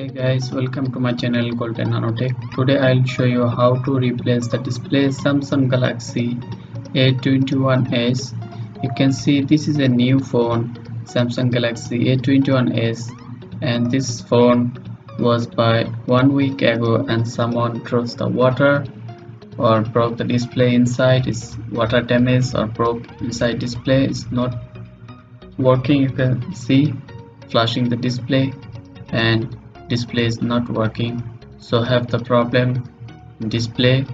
Hey guys, welcome to my channel Golden Nanotech. Today I'll show you how to replace the display Samsung Galaxy A21S. You can see this is a new phone, Samsung Galaxy A21S, and this phone was by 1 week ago and someone throws the water or broke the display inside. Is water damage or broke inside display is not working. You can see flashing the display and display is not working, so have the problem display.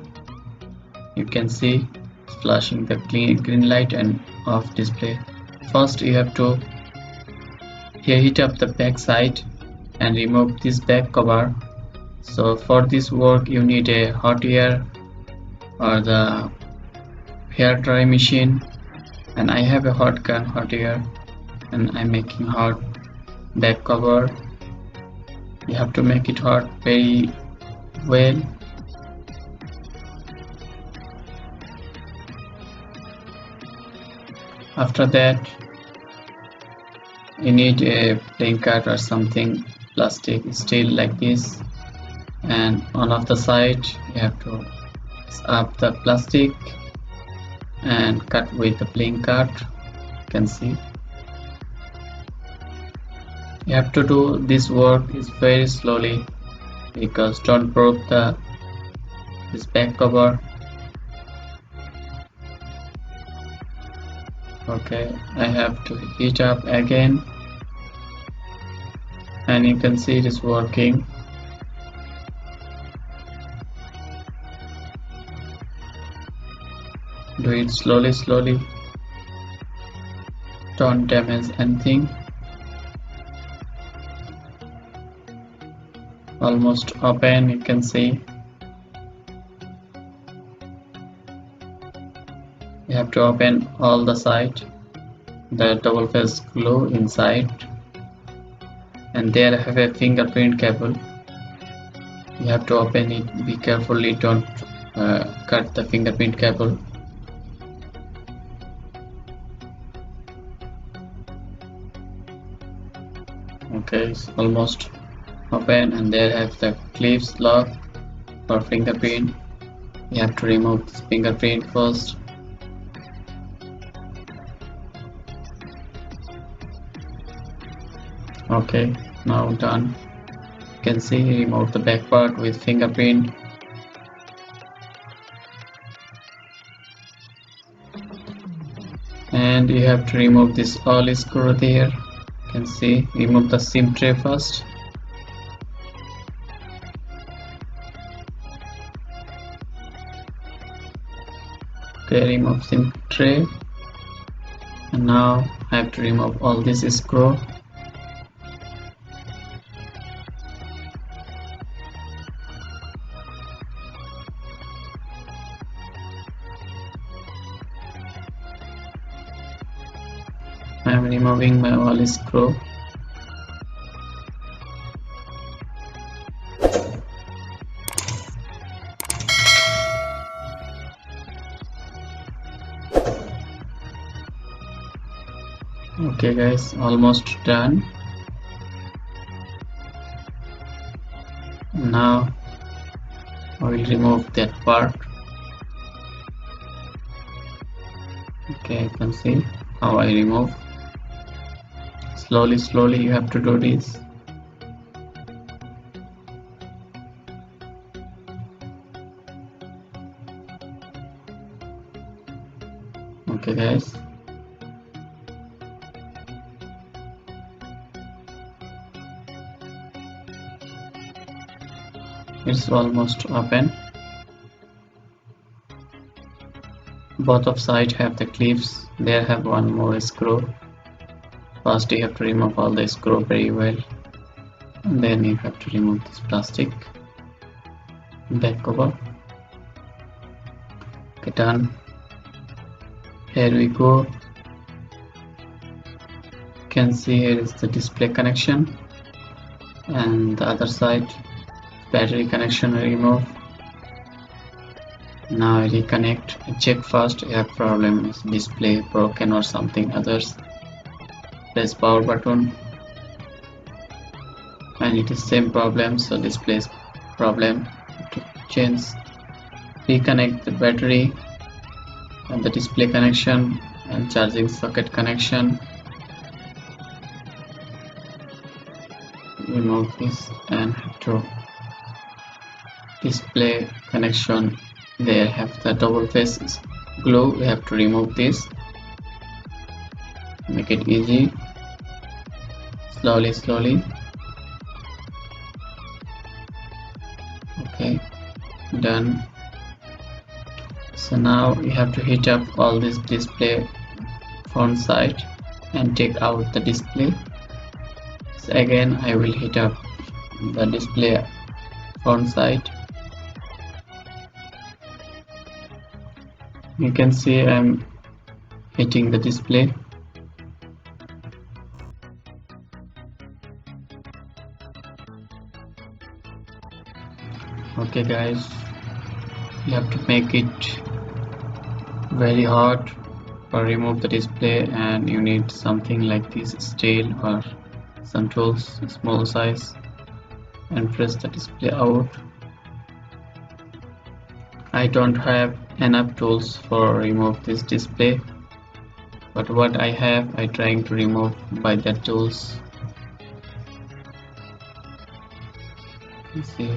You can see flashing the green light and off display. First you have to heat up the back side and remove this back cover. So for this work you need a hot air or the hair dry machine, and I have a hot air and I'm making hot back cover. You have to make it hot very well. After that you need a playing card or something, plastic steel like this, and on of the side you have to up the plastic and cut with the playing card. You can see you have to do this work is very slowly because don't break this back cover. Okay, I have to heat up again and you can see it is working. Do it slowly, don't damage anything. Almost open, you can see. You have to open all the side, the double phase glue inside, and there I have a fingerprint cable. You have to open it, be carefully, don't cut the fingerprint cable. Okay, it's almost open, and there I have the clips lock for fingerprint. You have to remove this fingerprint first. Okay, now done. You can see remove the back part with fingerprint. And you have to remove this all screw there. You can see remove the SIM tray first. Okay, remove SIM tray, and now I have to remove all this screw. I am removing my all screw. Okay guys, almost done. Now I will remove that part. Okay, you can see how I remove. Slowly you have to do this. Okay guys, it's almost open. Both of sides have the clips. There have one more screw. First you have to remove all the screw very well, and then you have to remove this plastic back cover. Okay, done. Here we go. You can see here is the display connection, and the other side battery connection remove. Now I reconnect. I check first if have problem is display broken or something others. Press power button. and it is same problem. So displays problem, to change, reconnect the battery and the display connection and charging socket connection. Remove this and to display connection, they have the double face glue. We have to remove this, make it easy, slowly. Okay, done. So now we have to heat up all this display front side and take out the display. So again I will heat up the display front side. You can see I'm hitting the display. Okay guys, you have to make it very hard or remove the display, and you need something like this steel or some tools small size, and press the display out. I don't have enough tools for remove this display, but what I have I trying to remove by the tools. You see,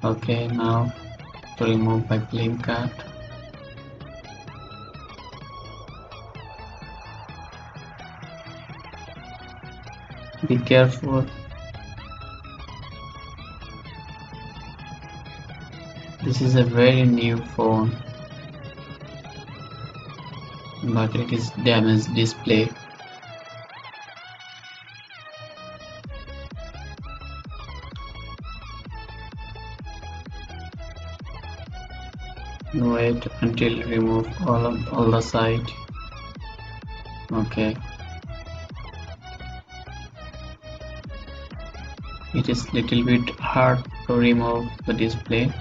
okay, now to remove by playing card. Be careful. This is a very new phone, but it is damaged display. Wait until remove all the side. Okay, it is little bit hard to remove the display.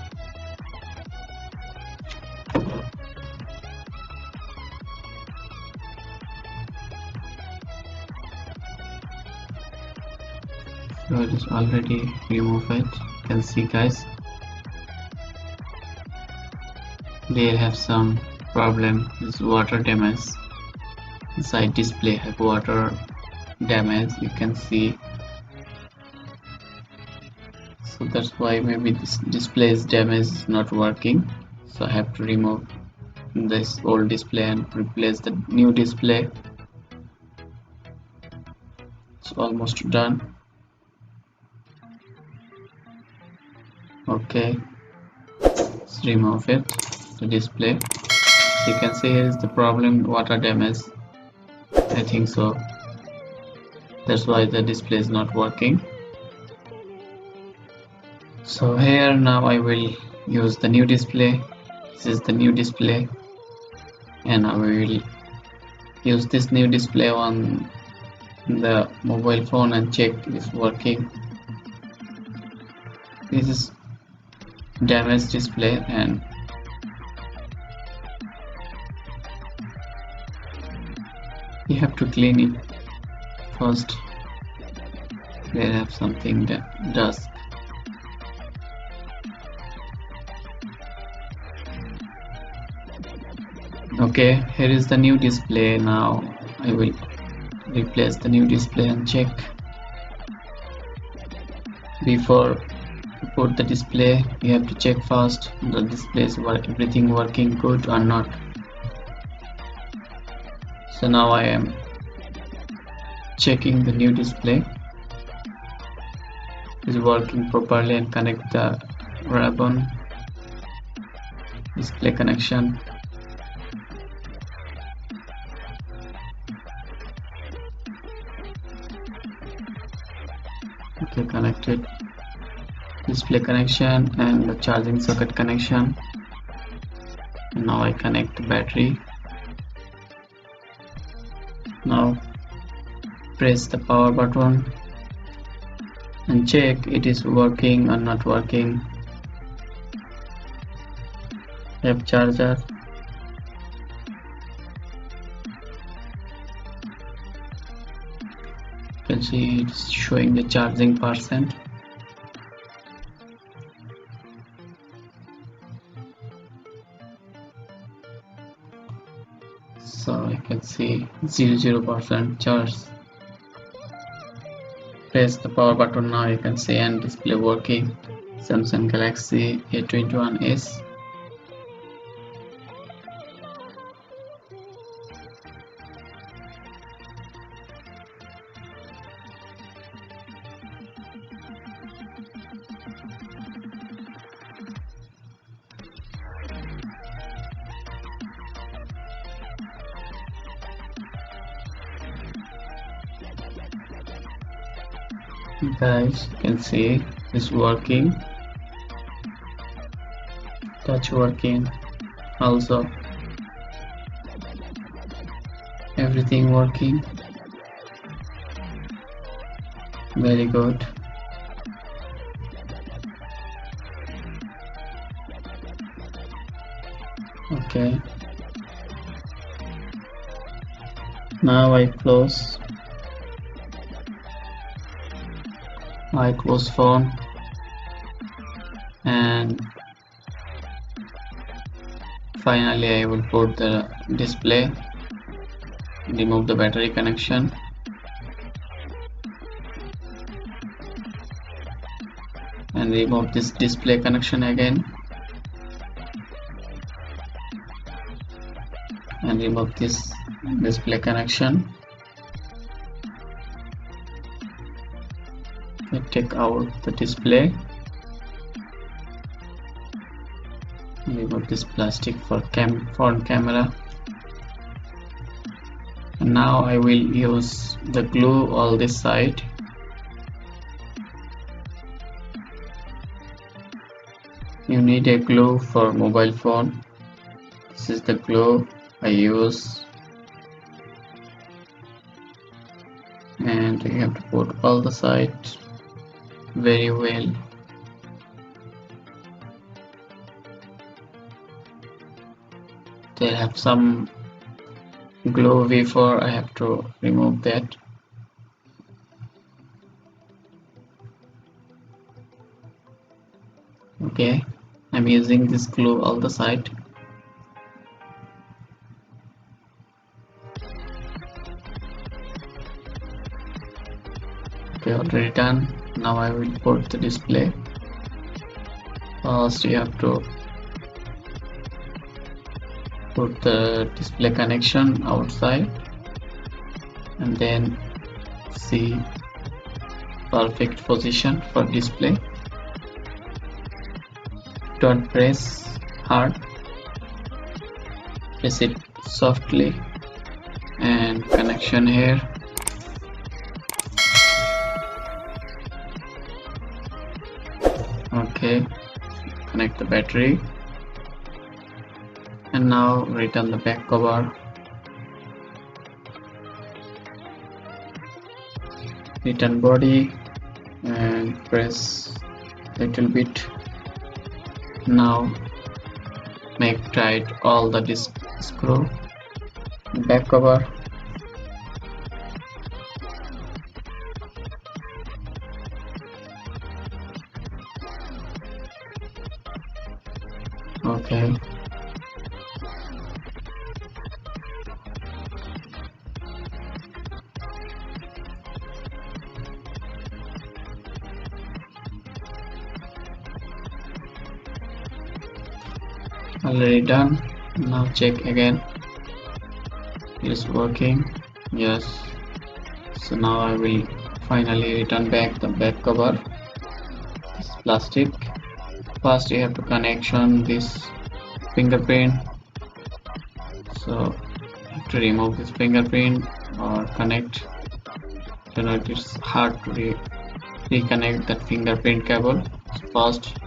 So it is already removed it. You can see guys, they have some problem. This water damage inside display, have water damage, you can see. So that's why maybe this display is damaged, not working. So I have to remove this old display and replace the new display. It's almost done. Okay, let's remove it, the display. So you can see here is the problem, water damage, I think so. That's why the display is not working. So here now I will use the new display. This is the new display, and I will use this new display on the mobile phone and check it is working. This is damaged display, and you have to clean it first. They have something that does. Okay, here is the new display. Now I will replace the new display and check. Before you put the display, you have to check first the displays everything working good or not. So now I am checking the new display is working properly and connect the ribbon display connection. Okay, connected display connection and the charging socket connection. And now I connect the battery. Now press the power button and check it is working or not working. Have charger. can see it's showing the charging percent. So you can see 0% charge. Press the power button now, you can see and display working. Samsung Galaxy A21S. Guys, you can see it's working. Touch working also. Everything working. Very good. Okay. Now I close phone and finally I will put the display, remove the battery connection, and remove this display connection again, and remove this display connection. I take out the display, remove this plastic for front camera, and now I will use the glue all this side. You need a glue for mobile phone. This is the glue I use, and you have to put all the sides very well. They have some glue before, I have to remove that. Okay, I'm using this glue all the side. Okay, already done. Now I will put the display. First you have to put the display connection outside and then see perfect position for display. Don't press hard, press it softly, and connection here. Okay, connect the battery, and now return the back cover. Return body and press little bit. Now make tight all the disc screw, back cover. Okay, already done. Now check again. It's working. Yes. So now I will finally return back the back cover. This plastic. First you have to connection this fingerprint. So you have to remove this fingerprint or connect. You know, it's hard to reconnect that fingerprint cable. So first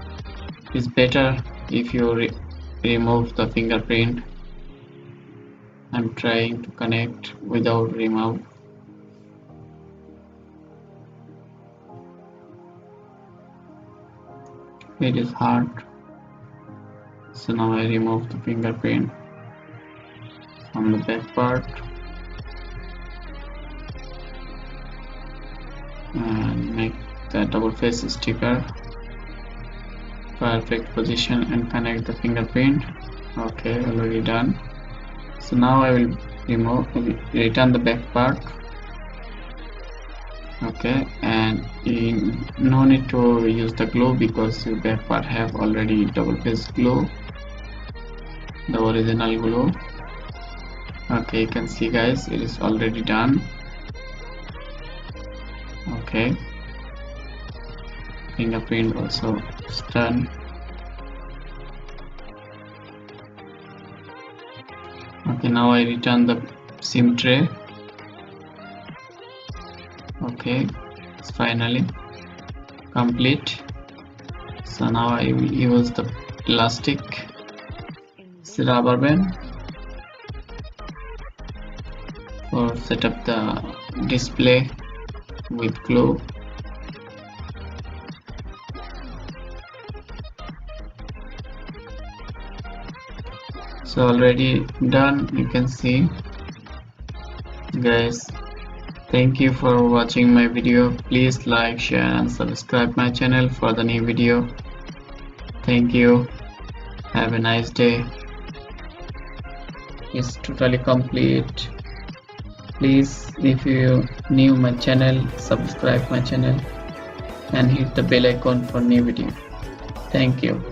it's better if you remove the fingerprint. I'm trying to connect without remove. It is hard. So now I remove the fingerprint from the back part. and make the double face sticker perfect position and connect the fingerprint. Okay, already done. So now I will return the back part. Okay, and no need to use the glue because your back part have already double face glue, the original glue. Okay, you can see guys, it is already done. Okay, fingerprint also is done. Okay, now I return the SIM tray. Okay, it's finally complete. So now I will use the elastic rubber band for set up the display with glue. So already done, you can see guys. Thank you for watching my video. Please like, share and subscribe my channel for the new video. Thank you. Have a nice day. It's totally complete. Please, if you new my channel, subscribe my channel and hit the bell icon for new video. Thank you.